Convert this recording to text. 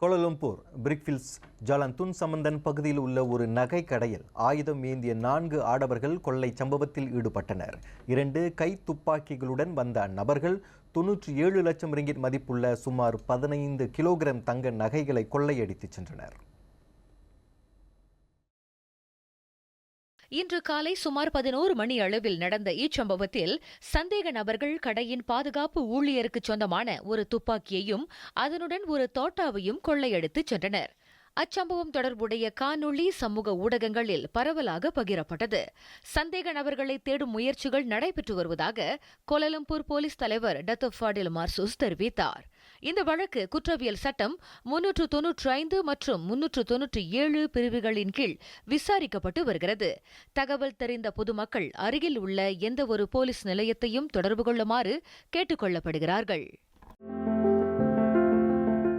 Kuala Lumpur Brickfields Jalan Tun Sambanthan பகுதியில் உள்ள ஒரு நகை கடையில் ஆயுதம் ஏந்திய 4 ஆடவர்கள் கொள்ளை சம்பவத்தில் ஈடுபட்டனர். 2 கை துப்பாக்கிகளுடன் வந்த அந்நபர்கள் 97 லட்சம் ரிங்கிட் மதிப்புள்ள சுமார் 15 கிலோகிராம் தங்க நகைகளை கொள்ளையடித்துச் சென்றனர். இன்று காலை சுமார் 11 மணி அளவில் நடந்த இச்சம்பவத்தில் சந்தேக நபர்கள் கடையின் பாதுகாப்பு ஊழியருக்கு சொந்தமான ஒரு துப்பாக்கியையும் அதனுடன் ஒரு தோட்டாவையும் கொள்ளையடித்துச் சென்றனர். அச்சம்பவம் தொடர்புடைய காணொளி சமூக ஊடகங்களில் பரவலாக பகிரப்பட்டது. சந்தேக நபர்களை தேடும் முயற்சிகள் நடைபெற்று வருவதாக கோலாலம்பூர் போலீஸ் தலைவர் டத்தோ ஃபாடில் மார்சூஸ் தெரிவித்தார். இந்த வழக்கு குற்றவியல் சட்டம் 395 மற்றும் 397 பிரிவுகளின் கீழ் விசாரிக்கப்பட்டு வருகிறது. தகவல் தெரிந்த பொதுமக்கள் அருகில் உள்ள எந்தவொரு போலீஸ் நிலையத்தையும் தொடர்பு கொள்ளுமாறு கேட்டுக் கொள்ளப்படுகிறார்கள்.